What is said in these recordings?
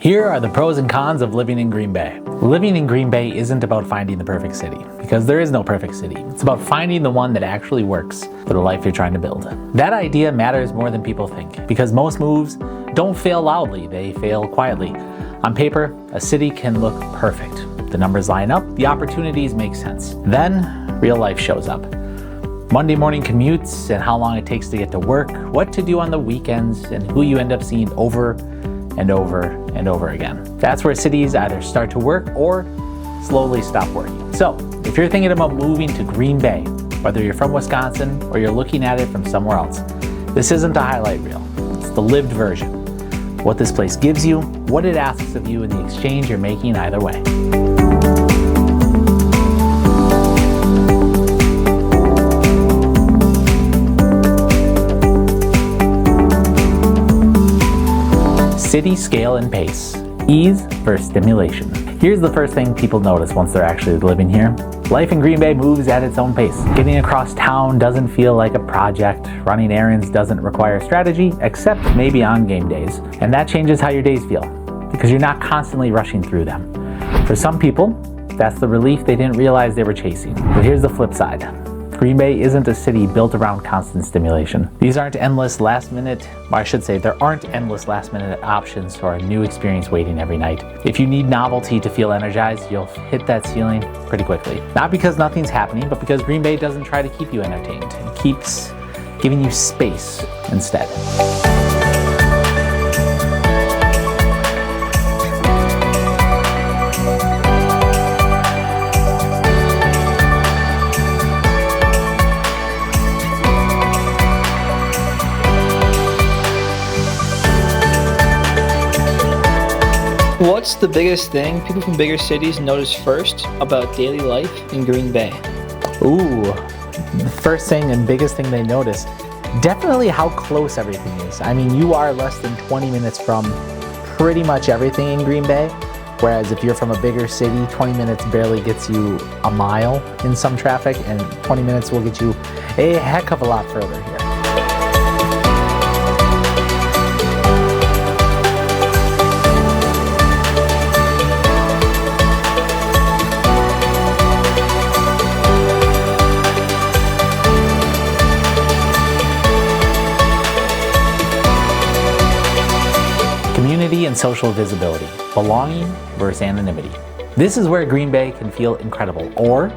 Here are the pros and cons of living in Green Bay. Living in Green Bay isn't about finding the perfect city, because there is no perfect city. It's about finding the one that actually works for the life you're trying to build. That idea matters more than people think, because most moves don't fail loudly, they fail quietly. On paper, a city can look perfect. The numbers line up, the opportunities make sense. Then, real life shows up. Monday morning commutes and how long it takes to get to work, what to do on the weekends, and who you end up seeing over and over and over again. That's where cities either start to work or slowly stop working. So, if you're thinking about moving to Green Bay, whether you're from Wisconsin or you're looking at it from somewhere else, this isn't a highlight reel. It's the lived version. What this place gives you, what it asks of you in the exchange you're making either way. City scale and pace. Ease versus stimulation. Here's the first thing people notice once they're actually living here. Life in Green Bay moves at its own pace. Getting across town doesn't feel like a project. Running errands doesn't require strategy, except maybe on game days. And that changes how your days feel, because you're not constantly rushing through them. For some people, that's the relief they didn't realize they were chasing. But here's the flip side. Green Bay isn't a city built around constant stimulation. These aren't endless there aren't endless last-minute options for a new experience waiting every night. If you need novelty to feel energized, you'll hit that ceiling pretty quickly. Not because nothing's happening, but because Green Bay doesn't try to keep you entertained. It keeps giving you space instead. What's the biggest thing people from bigger cities notice first about daily life in Green Bay? Ooh, the first thing and biggest thing they notice, definitely how close everything is. I mean, you are less than 20 minutes from pretty much everything in Green Bay, whereas if you're from a bigger city, 20 minutes barely gets you a mile in some traffic, and 20 minutes will get you a heck of a lot further here. Community and social visibility, belonging versus anonymity. This is where Green Bay can feel incredible or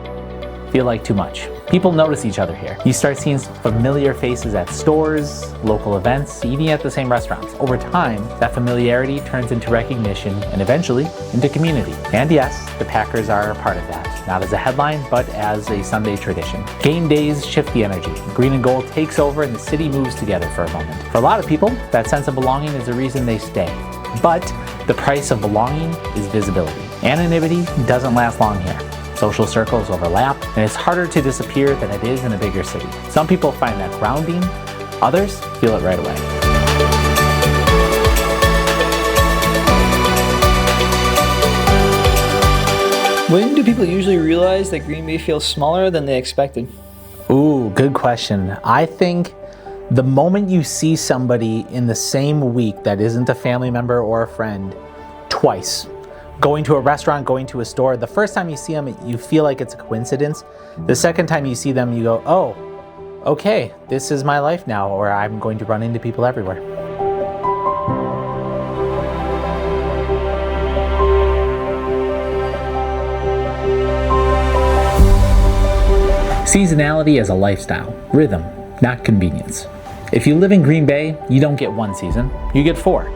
feel like too much. People notice each other here. You start seeing familiar faces at stores, local events, eating at the same restaurants. Over time, that familiarity turns into recognition and eventually into community. And yes, the Packers are a part of that. Not as a headline, but as a Sunday tradition. Game days shift the energy. Green and gold takes over and the city moves together for a moment. For a lot of people, that sense of belonging is the reason they stay. But the price of belonging is visibility. Anonymity doesn't last long here. Social circles overlap, and it's harder to disappear than it is in a bigger city. Some people find that grounding, others feel it right away. When do people usually realize that Green Bay feels smaller than they expected? Ooh, good question. I think the moment you see somebody in the same week that isn't a family member or a friend twice, going to a restaurant, going to a store, the first time you see them, you feel like it's a coincidence. The second time you see them, you go, oh, okay, this is my life now, or I'm going to run into people everywhere. Seasonality as a lifestyle, rhythm, not convenience. If you live in Green Bay, you don't get one season, you get 4.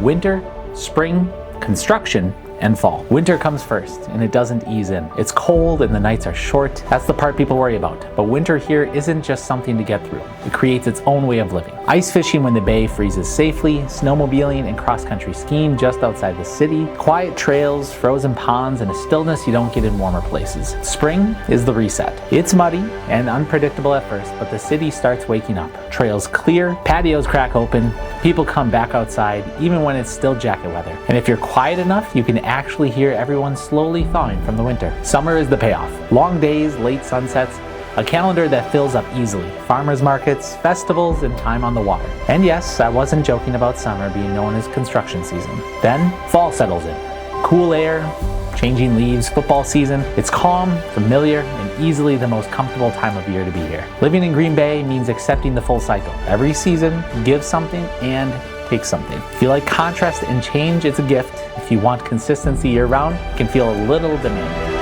Winter, spring, construction, and fall. Winter comes first, and it doesn't ease in. It's cold and the nights are short. That's the part people worry about. But winter here isn't just something to get through. It creates its own way of living. Ice fishing when the bay freezes safely, snowmobiling and cross-country skiing just outside the city, quiet trails, frozen ponds, and a stillness you don't get in warmer places. Spring is the reset. It's muddy and unpredictable at first, but the city starts waking up. Trails clear, patios crack open, people come back outside, even when it's still jacket weather. And if you're quiet enough, you can actually hear everyone slowly thawing from the winter. Summer is the payoff. Long days, late sunsets, A calendar that fills up easily. Farmers markets, festivals, and time on the water. And yes, I wasn't joking about summer being known as construction season. Then, fall settles in. Cool air, changing leaves, football season. It's calm, familiar, and easily the most comfortable time of year to be here. Living in Green Bay means accepting the full cycle. Every season gives something and takes something. If you like contrast and change, it's a gift. If you want consistency year-round, it can feel a little demanding.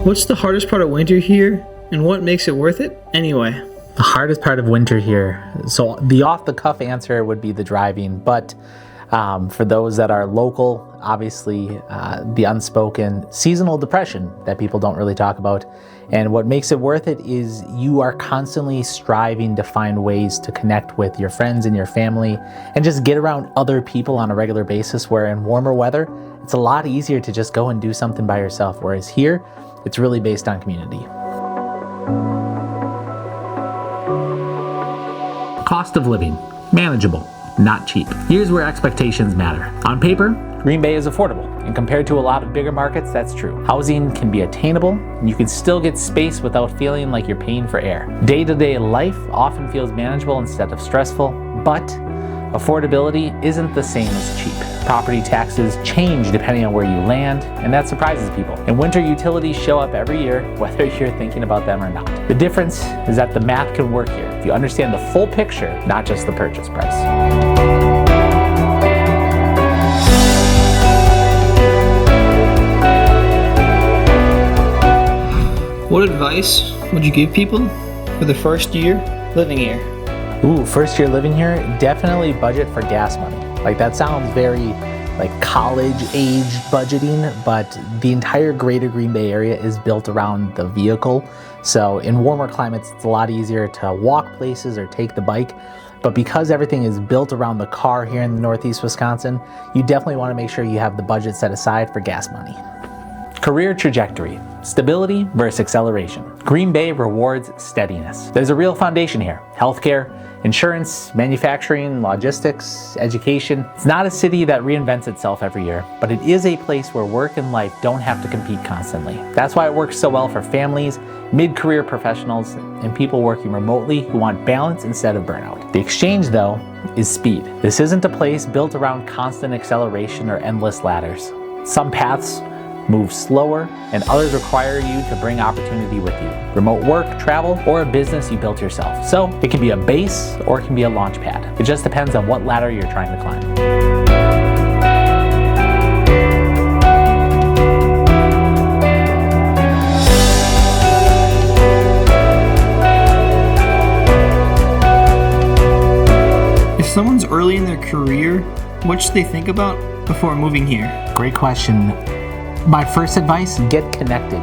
What's the hardest part of winter here, and what makes it worth it anyway? The hardest part of winter here, so the off-the-cuff answer would be the driving, but for those that are local, obviously the unspoken seasonal depression that people don't really talk about. And what makes it worth it is you are constantly striving to find ways to connect with your friends and your family and just get around other people on a regular basis, where in warmer weather, it's a lot easier to just go and do something by yourself, whereas here, it's really based on community. Cost of living, manageable, not cheap. Here's where expectations matter. On paper, Green Bay is affordable, and compared to a lot of bigger markets, that's true. Housing can be attainable, and you can still get space without feeling like you're paying for air. Day-to-day life often feels manageable instead of stressful, but affordability isn't the same as cheap. Property taxes change depending on where you land, and that surprises people. And winter utilities show up every year, whether you're thinking about them or not. The difference is that the math can work here if you understand the full picture, not just the purchase price. What advice would you give people for the first year living here? Ooh, first year living here, definitely budget for gas money. Like, that sounds very like college age budgeting, but the entire greater Green Bay area is built around the vehicle. So in warmer climates, it's a lot easier to walk places or take the bike. But because everything is built around the car here in Northeast Wisconsin, you definitely want to make sure you have the budget set aside for gas money. Career trajectory, stability versus acceleration. Green Bay rewards steadiness. There's a real foundation here. Healthcare, insurance, manufacturing, logistics, education. It's not a city that reinvents itself every year, but it is a place where work and life don't have to compete constantly. That's why it works so well for families, mid-career professionals, and people working remotely who want balance instead of burnout. The exchange, though, is speed. This isn't a place built around constant acceleration or endless ladders. Some paths move slower, and others require you to bring opportunity with you. Remote work, travel, or a business you built yourself. So it can be a base or it can be a launch pad. It just depends on what ladder you're trying to climb. If someone's early in their career, what should they think about before moving here? Great question. My first advice, get connected.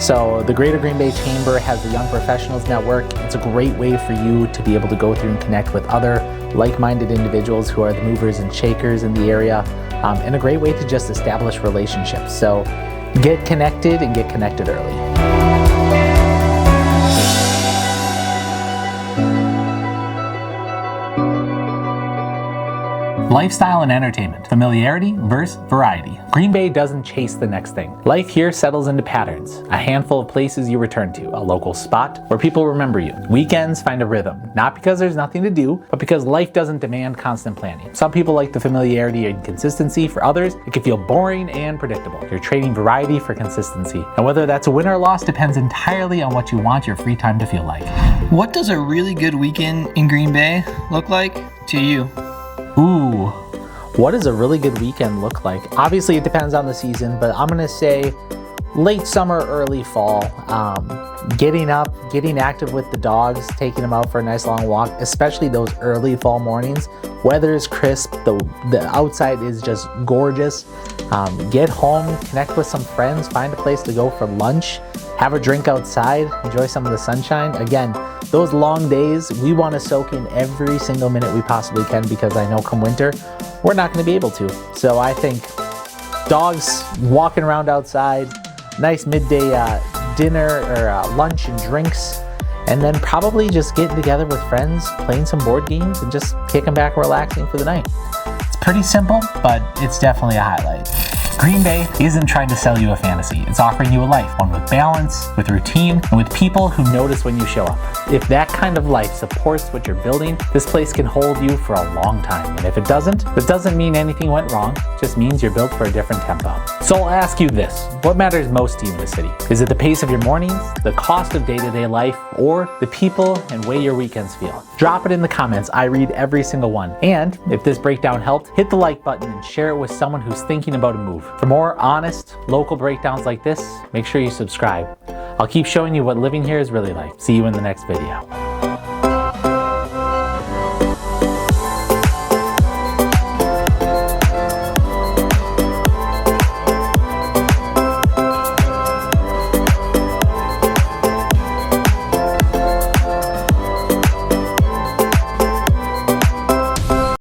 So the Greater Green Bay Chamber has the Young Professionals Network. It's a great way for you to be able to go through and connect with other like-minded individuals who are the movers and shakers in the area, and a great way to just establish relationships. So get connected and get connected early. Lifestyle and entertainment, familiarity versus variety. Green Bay doesn't chase the next thing. Life here settles into patterns. A handful of places you return to, a local spot where people remember you. Weekends find a rhythm, not because there's nothing to do, but because life doesn't demand constant planning. Some people like the familiarity and consistency. For others, it can feel boring and predictable. You're trading variety for consistency. And whether that's a win or loss depends entirely on what you want your free time to feel like. What does a really good weekend in Green Bay look like to you? Ooh, what does a really good weekend look like? Obviously, it depends on the season, but I'm gonna say late summer, early fall. Getting up, getting active with the dogs, taking them out for a nice long walk, especially those early fall mornings. Weather is crisp, the outside is just gorgeous. Get home, connect with some friends, find a place to go for lunch, have a drink outside, enjoy some of the sunshine. Again, those long days, we want to soak in every single minute we possibly can, because I know come winter, we're not going to be able to. So I think dogs walking around outside, nice midday dinner or lunch and drinks, and then probably just getting together with friends, playing some board games, and just kicking back and relaxing for the night. It's pretty simple, but it's definitely a highlight. Green Bay isn't trying to sell you a fantasy. It's offering you a life, one with balance, with routine, and with people who notice when you show up. If that kind of life supports what you're building, this place can hold you for a long time. And if it doesn't mean anything went wrong. It just means you're built for a different tempo. So I'll ask you this: what matters most to you in the city? Is it the pace of your mornings, the cost of day-to-day life, or the people and way your weekends feel? Drop it in the comments. I read every single one. And if this breakdown helped, hit the like button and share it with someone who's thinking about a move. For more honest, local breakdowns like this, make sure you subscribe. I'll keep showing you what living here is really like. See you in the next video.